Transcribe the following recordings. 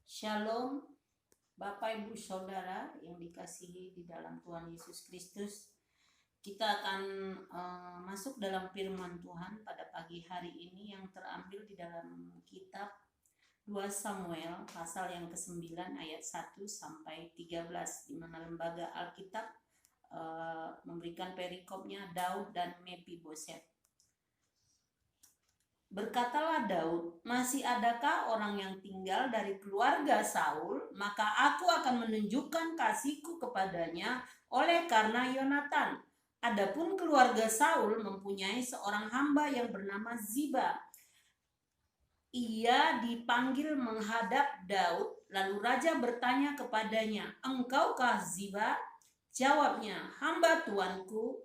Shalom, Bapak Ibu Saudara yang dikasihi di dalam Tuhan Yesus Kristus. Kita akan masuk dalam firman Tuhan pada pagi hari ini yang terambil di dalam kitab 2 Samuel pasal yang ke-9 ayat 1 sampai 13, di mana lembaga Alkitab memberikan perikopnya Daud dan Mefiboset. Berkatalah Daud, masih adakah orang yang tinggal dari keluarga Saul? Maka aku akan menunjukkan kasihku kepadanya oleh karena Yonatan. Adapun keluarga Saul mempunyai seorang hamba yang bernama Ziba. Ia dipanggil menghadap Daud, lalu raja bertanya kepadanya, "Engkaukah Ziba?" Jawabnya, "Hamba tuanku."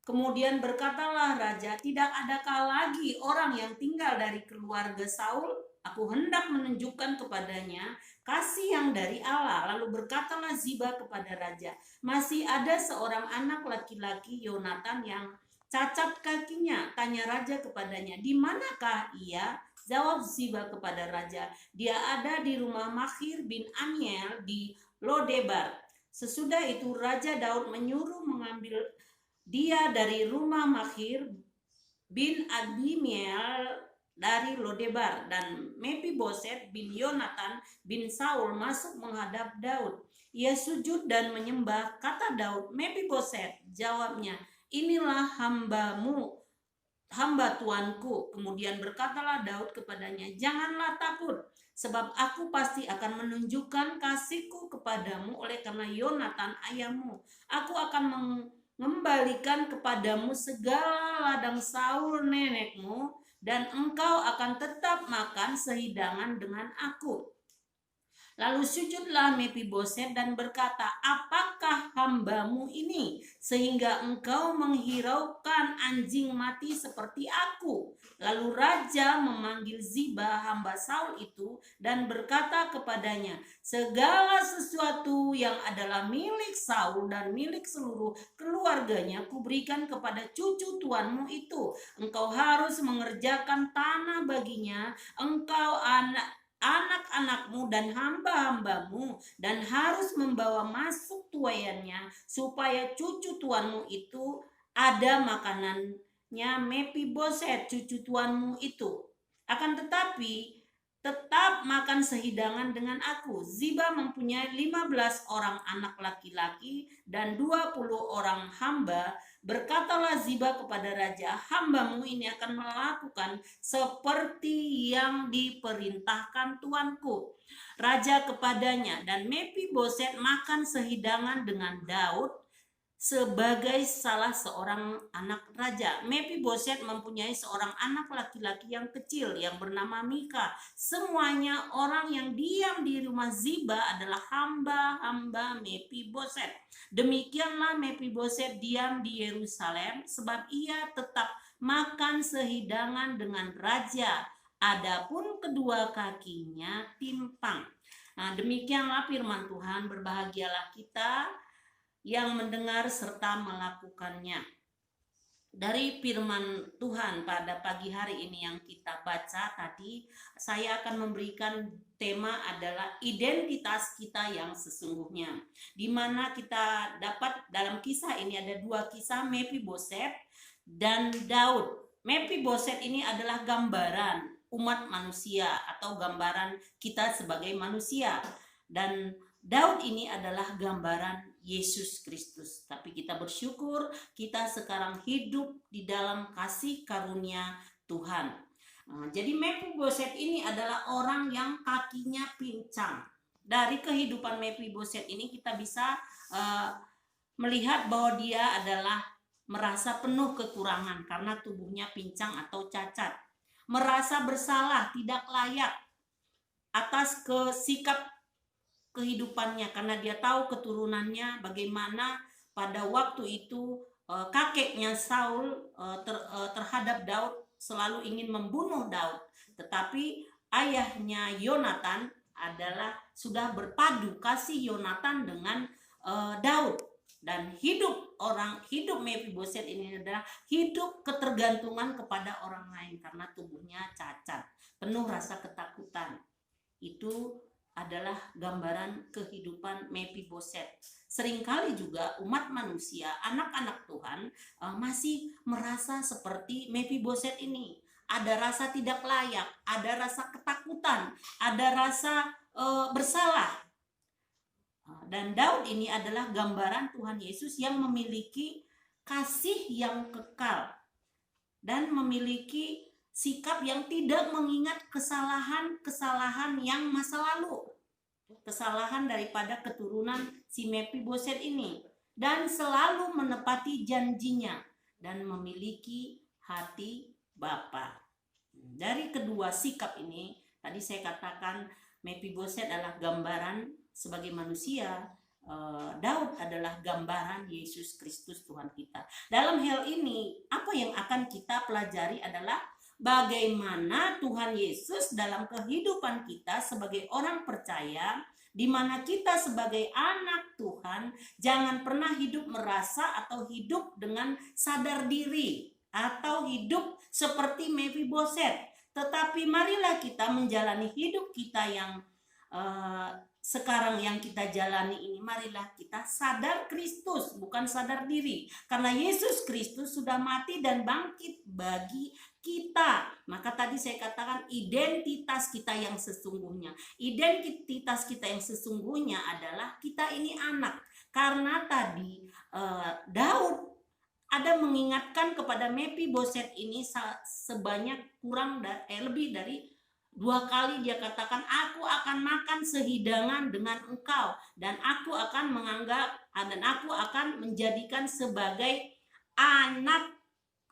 Kemudian berkatalah raja, "Tidak adakah lagi orang yang tinggal dari keluarga Saul? Aku hendak menunjukkan kepadanya kasih yang dari Allah." Lalu berkatalah Ziba kepada raja, "Masih ada seorang anak laki-laki Yonatan yang cacat kakinya." Tanya raja kepadanya, "Di manakah ia?" Jawab Ziba kepada raja, "Dia ada di rumah Makhir bin Amiel di Lodebar." Sesudah itu Raja Daud menyuruh mengambil dia dari rumah Makhir bin Abimiel dari Lodebar, dan Mefiboset bin Yonatan bin Saul masuk menghadap Daud. Ia sujud dan menyembah. Kata Daud, "Mefiboset." Jawabnya, "Inilah hambamu, hamba tuanku." Kemudian berkatalah Daud kepadanya, "Janganlah takut, sebab aku pasti akan menunjukkan kasihku kepadamu oleh karena Yonatan ayahmu. Aku akan mengembalikan kepadamu segala ladang Saul nenekmu, dan engkau akan tetap makan sehidangan dengan aku." Lalu sujudlah Mefiboset dan berkata, "Apakah hambamu ini sehingga engkau menghiraukan anjing mati seperti aku?" Lalu raja memanggil Ziba hamba Saul itu dan berkata kepadanya, "Segala sesuatu yang adalah milik Saul dan milik seluruh keluarganya kuberikan kepada cucu tuanmu itu. Engkau harus mengerjakan tanah baginya, engkau anak-anakmu dan hamba-hambamu, dan harus membawa masuk tuaiannya supaya cucu tuanmu itu ada makanannya." Mefiboset cucu tuanmu itu akan tetapi tetap makan sehidangan dengan aku. Ziba mempunyai 15 orang anak laki-laki dan 20 orang hamba. Berkatalah Ziba kepada raja, "Hambamu ini akan melakukan seperti yang diperintahkan tuanku." Raja kepadanya, dan Mefiboset makan sehidangan dengan Daud sebagai salah seorang anak raja. Mefiboset mempunyai seorang anak laki-laki yang kecil yang bernama Mika. Semuanya orang yang diam di rumah Ziba adalah hamba-hamba Mefiboset. Demikianlah Mefiboset diam di Yerusalem, sebab ia tetap makan sehidangan dengan raja. Adapun kedua kakinya timpang. Nah, demikianlah firman Tuhan. Berbahagialah kita yang mendengar serta melakukannya. Dari firman Tuhan pada pagi hari ini yang kita baca tadi, saya akan memberikan tema adalah identitas kita yang sesungguhnya, di mana kita dapat dalam kisah ini ada dua kisah, Mefiboset dan Daud. Mefiboset ini adalah gambaran umat manusia atau gambaran kita sebagai manusia, dan Daud ini adalah gambaran Yesus Kristus. Tapi kita bersyukur kita sekarang hidup di dalam kasih karunia Tuhan. Jadi Mefiboset ini adalah orang yang kakinya pincang. Dari kehidupan Mefiboset ini kita bisa melihat bahwa dia adalah merasa penuh kekurangan karena tubuhnya pincang atau cacat. Merasa bersalah, tidak layak atas sikap kehidupannya, karena dia tahu keturunannya bagaimana pada waktu itu kakeknya Saul terhadap Daud selalu ingin membunuh Daud, tetapi ayahnya Yonatan adalah sudah berpadu kasih Yonatan dengan Daud, dan hidup Mefiboset ini adalah hidup ketergantungan kepada orang lain karena tubuhnya cacat, penuh rasa ketakutan. Itu adalah gambaran kehidupan Mephiboset. Seringkali juga umat manusia, anak-anak Tuhan masih merasa seperti Mephiboset ini. Ada rasa tidak layak, ada rasa ketakutan, ada rasa bersalah. Dan Daud ini adalah gambaran Tuhan Yesus yang memiliki kasih yang kekal dan memiliki sikap yang tidak mengingat kesalahan-kesalahan yang masa lalu, kesalahan daripada keturunan si Mephiboset ini, dan selalu menepati janjinya dan memiliki hati Bapa. Dari kedua sikap ini, tadi saya katakan Mephiboset adalah gambaran sebagai manusia, Daud adalah gambaran Yesus Kristus Tuhan kita. Dalam hal ini, apa yang akan kita pelajari adalah bagaimana Tuhan Yesus dalam kehidupan kita sebagai orang percaya, di mana kita sebagai anak Tuhan jangan pernah hidup merasa atau hidup dengan sadar diri atau hidup seperti Mephiboset. Tetapi marilah kita menjalani hidup kita yang sekarang yang kita jalani ini, marilah kita sadar Kristus, bukan sadar diri. Karena Yesus Kristus sudah mati dan bangkit bagi kita. Maka tadi saya katakan identitas kita yang sesungguhnya. Identitas kita yang sesungguhnya adalah kita ini anak. Karena tadi Daud ada mengingatkan kepada Mephiboset ini sebanyak lebih dari 2 kali dia katakan, aku akan makan sehidangan dengan engkau, dan aku akan menjadikan sebagai anak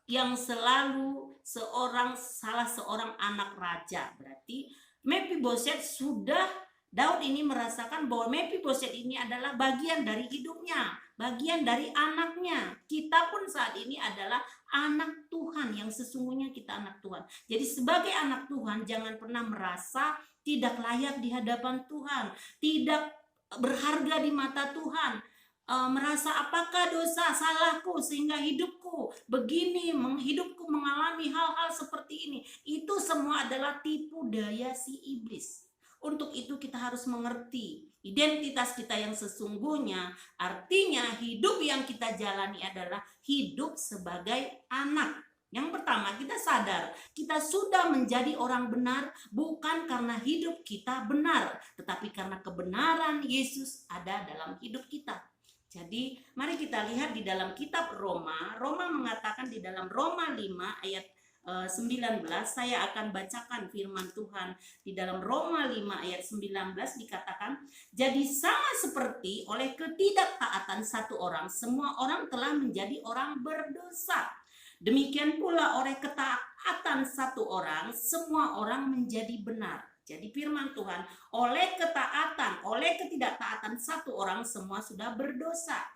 yang selalu salah seorang anak raja. Berarti Mephiboset Daud ini merasakan bahwa Mephiboset ini adalah bagian dari hidupnya, bagian dari anaknya. Kita pun saat ini adalah anak Tuhan, yang sesungguhnya kita anak Tuhan. Jadi sebagai anak Tuhan jangan pernah merasa tidak layak di hadapan Tuhan, tidak berharga di mata Tuhan, merasa apakah dosa salahku sehingga hidupku begini, hidupku mengalami hal-hal seperti ini. Itu semua adalah tipu daya si iblis. Untuk itu kita harus mengerti identitas kita yang sesungguhnya, artinya hidup yang kita jalani adalah hidup sebagai anak. Yang pertama, kita sadar kita sudah menjadi orang benar bukan karena hidup kita benar, tetapi karena kebenaran Yesus ada dalam hidup kita. Jadi mari kita lihat di dalam kitab Roma mengatakan di dalam Roma 5 ayat 19, saya akan bacakan firman Tuhan. Di dalam Roma 5 ayat 19 dikatakan, jadi sama seperti oleh ketidaktaatan satu orang, semua orang telah menjadi orang berdosa. Demikian pula oleh ketaatan satu orang, semua orang menjadi benar. Jadi firman Tuhan, oleh ketidaktaatan satu orang, semua sudah berdosa.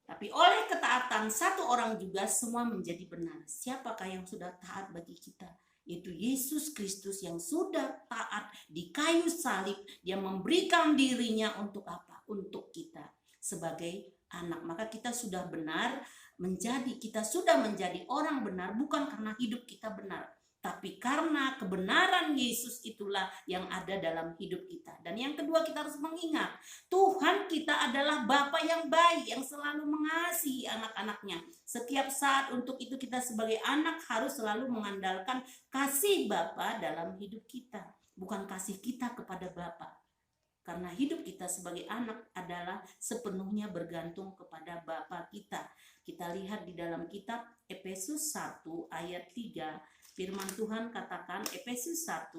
Tapi oleh ketaatan satu orang juga semua menjadi benar. Siapakah yang sudah taat bagi kita? Itu Yesus Kristus yang sudah taat di kayu salib. Dia memberikan dirinya untuk apa? Untuk kita sebagai anak. Maka kita sudah kita sudah menjadi orang benar bukan karena hidup kita benar, tapi karena kebenaran Yesus itulah yang ada dalam hidup kita. Dan yang kedua, kita harus mengingat Tuhan kita adalah Bapa yang baik, yang selalu mengasihi anak-anaknya. Setiap saat untuk itu kita sebagai anak harus selalu mengandalkan kasih Bapa dalam hidup kita, bukan kasih kita kepada Bapa. Karena hidup kita sebagai anak adalah sepenuhnya bergantung kepada Bapa kita. Kita lihat di dalam kitab Efesus 1 ayat 3. Firman Tuhan katakan, Efesus 1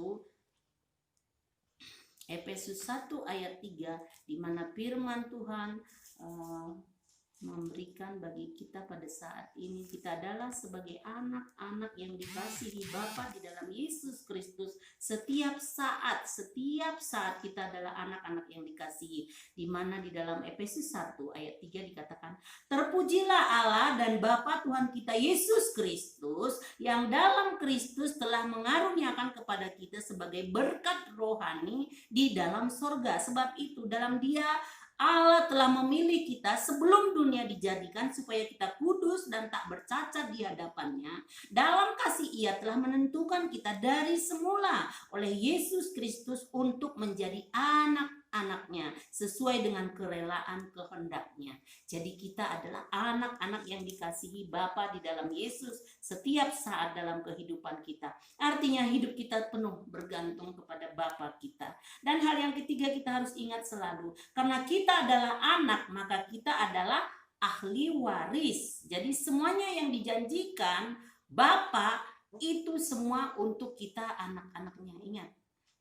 ayat 3, di mana firman Tuhan memberikan bagi kita pada saat ini, kita adalah sebagai anak-anak yang dikasihi Bapa di dalam Yesus Kristus. Setiap saat kita adalah anak-anak yang dikasihi, di mana di dalam Efesus 1 ayat 3 dikatakan, terpujilah Allah dan Bapa Tuhan kita Yesus Kristus, yang dalam Kristus telah mengaruniakan kepada kita sebagai berkat rohani di dalam sorga. Sebab itu dalam Dia Allah telah memilih kita sebelum dunia dijadikan supaya kita kudus dan tak bercacat di hadapannya. Dalam kasih Ia telah menentukan kita dari semula oleh Yesus Kristus untuk menjadi anak-anaknya sesuai dengan kerelaan kehendaknya. Jadi kita adalah anak-anak yang dikasihi Bapa di dalam Yesus setiap saat dalam kehidupan kita. Artinya hidup kita penuh bergantung kepada Bapa kita. Dan hal yang ketiga kita harus ingat selalu, karena kita adalah anak, maka kita adalah ahli waris. Jadi semuanya yang dijanjikan Bapa itu semua untuk kita anak-anaknya. Ingat,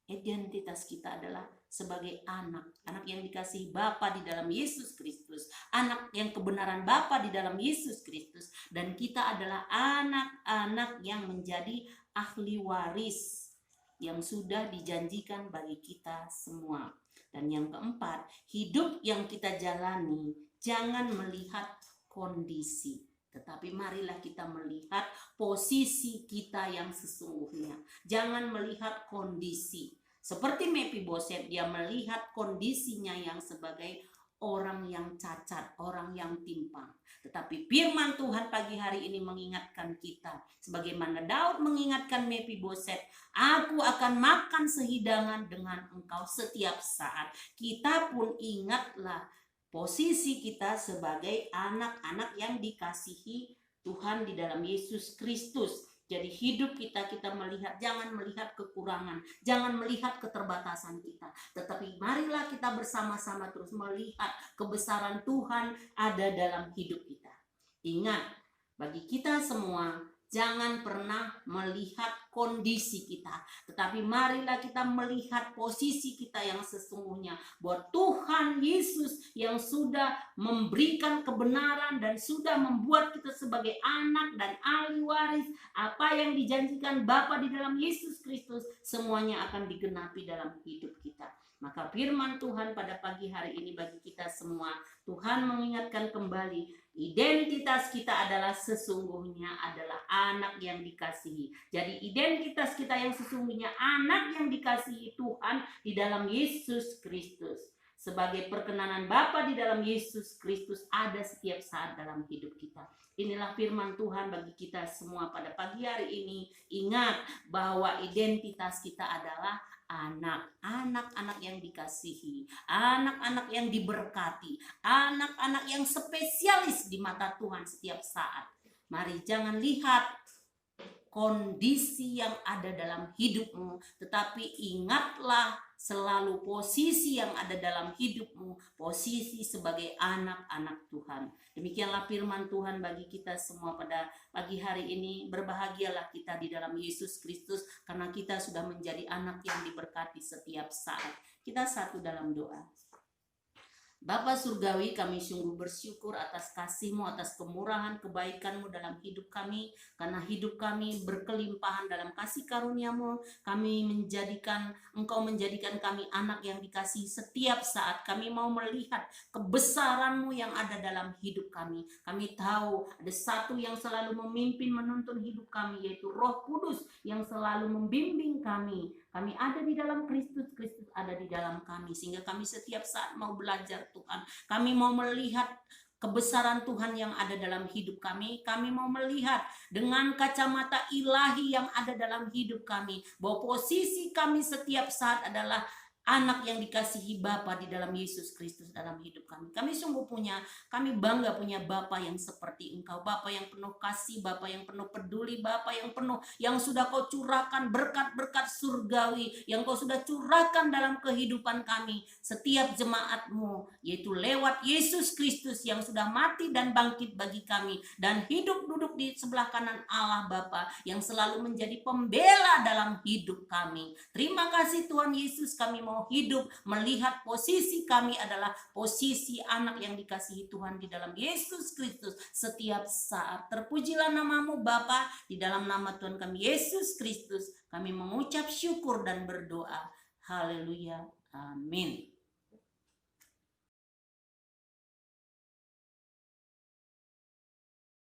identitas kita adalah sebagai anak yang dikasihi Bapa di dalam Yesus Kristus, anak yang kebenaran Bapa di dalam Yesus Kristus, dan kita adalah anak-anak yang menjadi ahli waris yang sudah dijanjikan bagi kita semua. Dan yang keempat, hidup yang kita jalani jangan melihat kondisi, tetapi marilah kita melihat posisi kita yang sesungguhnya. Jangan melihat kondisi. Seperti Mephiboset, dia melihat kondisinya yang sebagai orang yang cacat, orang yang timpang. Tetapi firman Tuhan pagi hari ini mengingatkan kita, sebagaimana Daud mengingatkan Mephiboset, aku akan makan sehidangan dengan engkau setiap saat. Kita pun ingatlah posisi kita sebagai anak-anak yang dikasihi Tuhan di dalam Yesus Kristus. Jadi hidup kita melihat, jangan melihat kekurangan, jangan melihat keterbatasan kita, tetapi marilah kita bersama-sama terus melihat kebesaran Tuhan ada dalam hidup kita. Ingat, bagi kita semua, jangan pernah melihat kondisi kita, tetapi marilah kita melihat posisi kita yang sesungguhnya, bahwa Tuhan Yesus yang sudah memberikan kebenaran dan sudah membuat kita sebagai anak dan ahli waris. Apa yang dijanjikan Bapa di dalam Yesus Kristus semuanya akan digenapi dalam hidup kita. Maka firman Tuhan pada pagi hari ini bagi kita semua, Tuhan mengingatkan kembali, identitas kita adalah sesungguhnya adalah anak yang dikasihi. Jadi identitas kita yang sesungguhnya anak yang dikasihi Tuhan di dalam Yesus Kristus. Sebagai perkenanan Bapa di dalam Yesus Kristus ada setiap saat dalam hidup kita. Inilah firman Tuhan bagi kita semua pada pagi hari ini. Ingat bahwa identitas kita adalah anak-anak yang dikasihi, anak-anak yang diberkati, anak-anak yang spesialis di mata Tuhan setiap saat. Mari jangan lihat kondisi yang ada dalam hidupmu, tetapi ingatlah selalu posisi yang ada dalam hidupmu, posisi sebagai anak-anak Tuhan. Demikianlah firman Tuhan bagi kita semua pada pagi hari ini. Berbahagialah kita di dalam Yesus Kristus, karena kita sudah menjadi anak yang diberkati setiap saat. Kita satu dalam doa. Bapa Surgawi, kami sungguh bersyukur atas kasih-Mu, atas kemurahan kebaikan-Mu dalam hidup kami. Karena hidup kami berkelimpahan dalam kasih karunia-Mu. Engkau menjadikan kami anak yang dikasihi setiap saat. Kami mau melihat kebesaran-Mu yang ada dalam hidup kami. Kami tahu ada satu yang selalu memimpin menuntun hidup kami, yaitu Roh Kudus yang selalu membimbing kami. Kami ada di dalam Kristus, Kristus ada di dalam kami. Sehingga kami setiap saat mau belajar Tuhan. Kami mau melihat kebesaran Tuhan yang ada dalam hidup kami. Kami mau melihat dengan kacamata ilahi yang ada dalam hidup kami. Bahwa posisi kami setiap saat adalah anak yang dikasihi Bapa di dalam Yesus Kristus dalam hidup kami. Kami bangga punya Bapa yang seperti Engkau. Bapa yang penuh kasih, Bapa yang penuh peduli, Bapa yang sudah Kau curahkan berkat-berkat surgawi, yang Kau sudah curahkan dalam kehidupan kami, setiap jemaat-Mu, yaitu lewat Yesus Kristus yang sudah mati dan bangkit bagi kami, dan hidup duduk di sebelah kanan Allah Bapa, yang selalu menjadi pembela dalam hidup kami. Terima kasih Tuhan Yesus, kami mau hidup melihat posisi kami adalah posisi anak yang dikasihi Tuhan di dalam Yesus Kristus setiap saat. Terpujilah nama-Mu Bapa, di dalam nama Tuhan kami Yesus Kristus kami mengucap syukur dan berdoa. Haleluya. Amin.